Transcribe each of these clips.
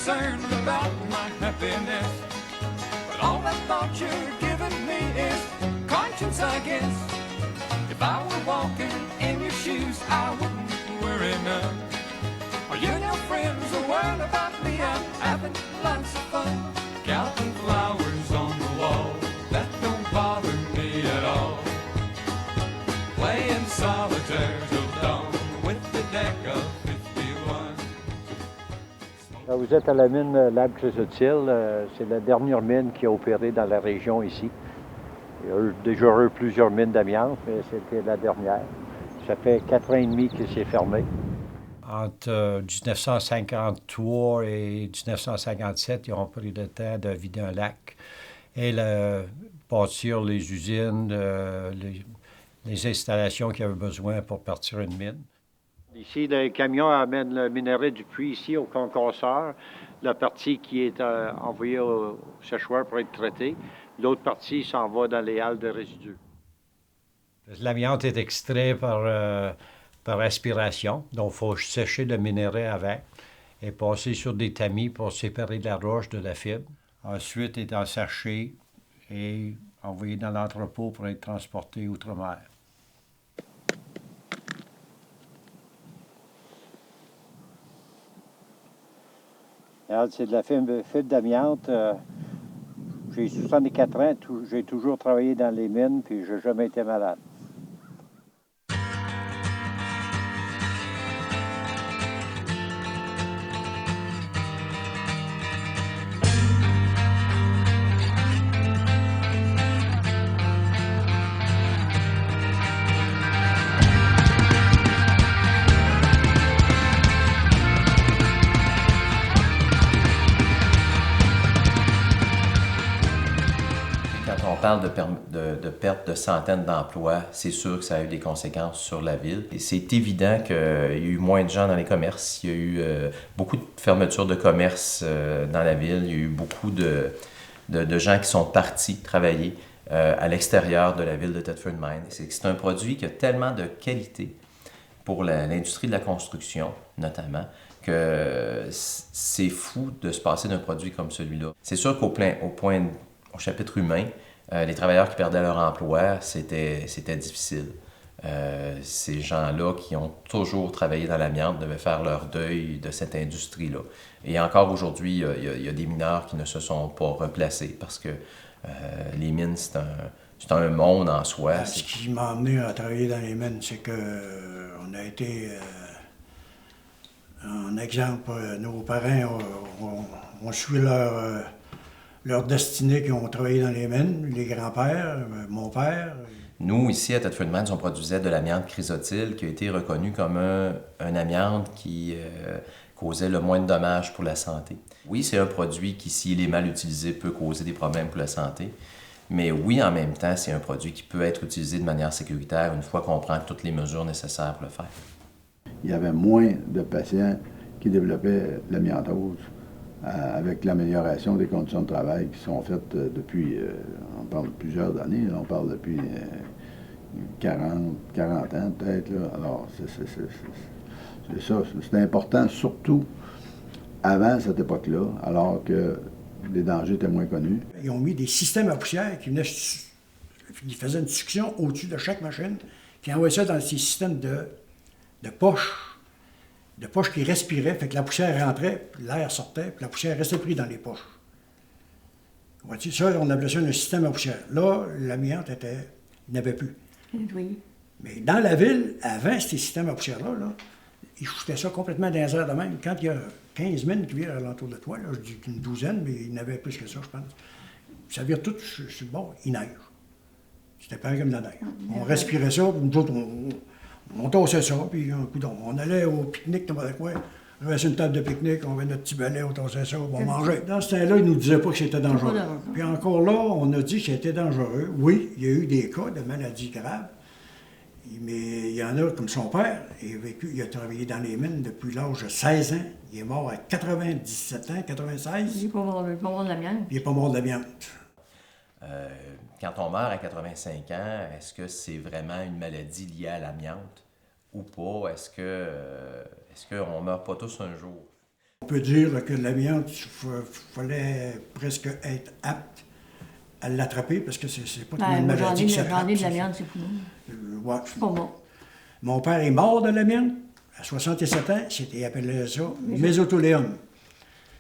concerned about my happiness. But all that thought you're giving me is conscience, I guess. If I were walking in your shoes, I wouldn't worry none. Are you and your friends are worried about me? I'm having lots of fun. Counting flowers on the wall, that don't bother me at all. Playing solitaire till dawn with the deck of 51. Vous êtes à la mine Lac Chrysotile. C'est la dernière mine qui a opéré dans la région ici. Il y a déjà eu plusieurs mines d'amiante, mais c'était la dernière. Ça fait 4 ans et demi que c'est fermé. Entre 1953 et 1957, ils ont pris le temps de vider un lac et bâtir les usines, les installations qu'il y avait besoin pour partir une mine. Ici, le camion amène le minerai du puits ici au concasseur, la partie qui est envoyée au séchoir pour être traitée. L'autre partie s'en va dans les halles de résidus. L'amiante est extrait par aspiration, donc il faut sécher le minerai avant et passer sur des tamis pour séparer la roche de la fibre. Ensuite, il est ensaché et envoyé dans l'entrepôt pour être transporté outre-mer. Regarde, c'est de la fibre d'amiante. J'ai 64 ans, j'ai toujours travaillé dans les mines, puis je n'ai jamais été malade. Quand on parle de perte de centaines d'emplois, c'est sûr que ça a eu des conséquences sur la ville. Et c'est évident qu'il y a eu moins de gens dans les commerces. Il y a eu beaucoup de fermetures de commerces dans la ville. Il y a eu beaucoup de gens qui sont partis travailler à l'extérieur de la ville de Thetford Mines. C'est un produit qui a tellement de qualité pour l'industrie de la construction, notamment, que c'est fou de se passer d'un produit comme celui-là. C'est sûr au chapitre humain, les travailleurs qui perdaient leur emploi, c'était difficile. Ces gens-là qui ont toujours travaillé dans l'amiante devaient faire leur deuil de cette industrie-là. Et encore aujourd'hui, il y a des mineurs qui ne se sont pas replacés parce que les mines, c'est un monde en soi. Ce qui m'a amené à travailler dans les mines, c'est qu'on a été un exemple. Nos parents ont suivi leur destinée, qui ont travaillé dans les mines, les grands-pères, mon père. Nous, ici à Thetford Mines, on produisait de l'amiante chrysotile qui a été reconnu comme un amiante qui causait le moins de dommages pour la santé. Oui, c'est un produit qui, s'il est mal utilisé, peut causer des problèmes pour la santé. Mais oui, en même temps, c'est un produit qui peut être utilisé de manière sécuritaire une fois qu'on prend toutes les mesures nécessaires pour le faire. Il y avait moins de patients qui développaient l'amiantose avec l'amélioration des conditions de travail qui sont faites depuis, on parle de plusieurs années, on parle depuis 40 ans peut-être. Alors, c'est ça. C'est important, surtout avant cette époque-là, alors que les dangers étaient moins connus. Ils ont mis des systèmes à poussière qui faisaient une succion au-dessus de chaque machine, qui envoyaient ça dans ces systèmes de poches qui respiraient, fait que la poussière rentrait, puis l'air sortait, puis la poussière restait prise dans les poches. Vois-tu, ça, on appelait ça un système à poussière. Là, l'amiante il n'avait plus. Oui. Mais dans la ville, avant ces systèmes à poussière-là, ils foutaient ça complètement dans les airs de même. Quand il y a 15 mines qui virent alentour de toi, là, je dis une douzaine, mais il y en avait plus que ça, je pense. Ça vire tout sur le bord, il neige. C'était pareil comme de la neige. On respirait ça, puis nous autres, on tassait ça, puis on allait au pique-nique, n'importe quoi. On avait une table de pique-nique, on avait notre petit balai, on tassait ça, on mangeait. Dans ce temps-là, ils ne nous disaient pas que c'était dangereux. Puis encore là, on a dit que c'était dangereux. Oui, il y a eu des cas de maladies graves, mais il y en a, comme son père, il a travaillé dans les mines depuis l'âge de 16 ans. Il est mort à 97 ans, 96. Il n'est pas mort de l'amiante. Il n'est pas mort de l'amiante. Quand on meurt à 85 ans, est-ce que c'est vraiment une maladie liée à l'amiante ou pas? Est-ce qu'on ne meurt pas tous un jour? On peut dire là, que l'amiante, il fallait presque être apte à l'attraper parce que c'est pas Ben, une moi, maladie qui s'attrape. j'en ai de ça. l'amiante, c'est poumons. Ouais. C'est pas bon. Mon père est mort de l'amiante à 67 ans. Il appelait ça mésotholéum.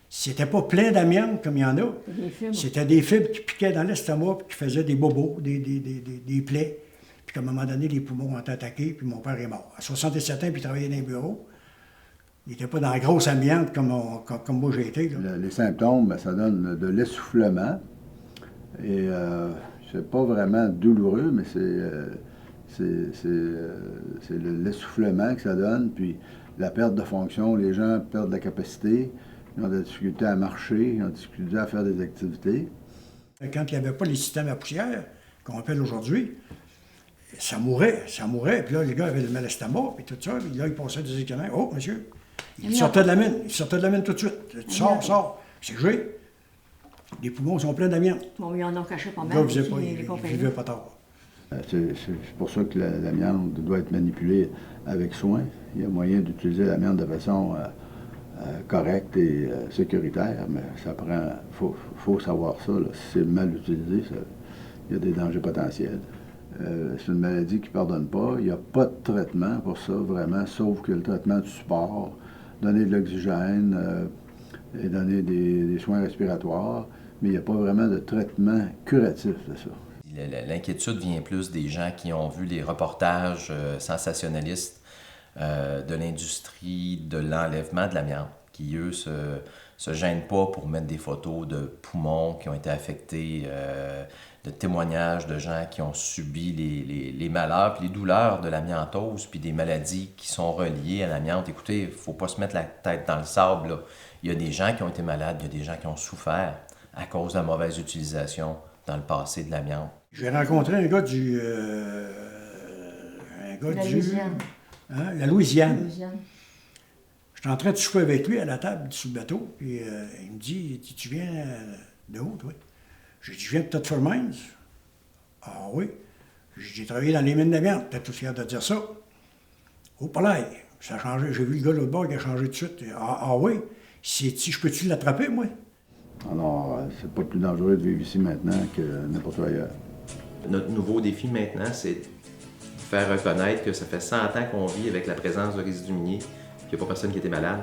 C'était pas plein d'amiante comme il y en a. Des fibres. C'était des fibres qui piquaient dans l'estomac puis qui faisaient des bobos, des plaies. Puis qu'à un moment donné, les poumons ont été attaqués, puis mon père est mort. À 67 ans, puis il travaillait dans un bureau. Il n'était pas dans la grosse amiante comme moi j'ai été. Là. Les symptômes, ben, ça donne de l'essoufflement. Et c'est pas vraiment douloureux, mais c'est l'essoufflement que ça donne. Puis la perte de fonction, les gens perdent la capacité, ils ont de la difficulté à marcher, ils ont de la difficulté à faire des activités. Quand il n'y avait pas les systèmes à poussière, qu'on appelle aujourd'hui, ça mourait. Puis là, les gars avaient le mal à l'estomac, puis tout ça. Puis là, ils passaient des examens. Oh, monsieur, il sortait de la mine tout de suite. Tu sors. C'est joué. Les poumons sont pleins d'amiante. Bon, il en a caché pas Le mal. gars ne aussi, les vivait compagnies. pas tard. C'est pour ça que l'amiante doit être manipulée avec soin. Il y a moyen d'utiliser l'amiante de façon correcte et sécuritaire, mais ça prend. Faut savoir ça. Là. Si c'est mal utilisé, il y a des dangers potentiels. C'est une maladie qui ne pardonne pas. Il n'y a pas de traitement pour ça, vraiment, sauf que le traitement du support, donner de l'oxygène et donner des soins respiratoires, mais il n'y a pas vraiment de traitement curatif de ça. L'inquiétude vient plus des gens qui ont vu les reportages sensationnalistes de l'industrie de l'enlèvement de l'amiante, qui, eux, se gênent pas pour mettre des photos de poumons qui ont été affectés, de témoignages de gens qui ont subi les malheurs puis les douleurs de l'amiantose, puis des maladies qui sont reliées à l'amiante. Écoutez, il ne faut pas se mettre la tête dans le sable, là. Il y a des gens qui ont été malades, il y a des gens qui ont souffert à cause de la mauvaise utilisation dans le passé de l'amiante. J'ai rencontré un gars du... La Louisiane. La Louisiane. Louisiane. J'étais en train de souper avec lui à la table sur le bateau, puis il me dit, tu viens de où, toi? J'ai dit, je viens de Thetford Mines. Ah oui? J'ai travaillé dans les mines d'amiante, peut-être tout fier de dire ça. Au palais, ça a changé. J'ai vu le gars l'autre bord qui a changé de suite. Ah oui? Je peux-tu l'attraper, moi? Alors, c'est pas plus dangereux de vivre ici maintenant que n'importe où ailleurs. Notre nouveau défi maintenant, c'est de faire reconnaître que ça fait 100 ans qu'on vit avec la présence de résidus miniers, qu'il n'y a pas personne qui était malade.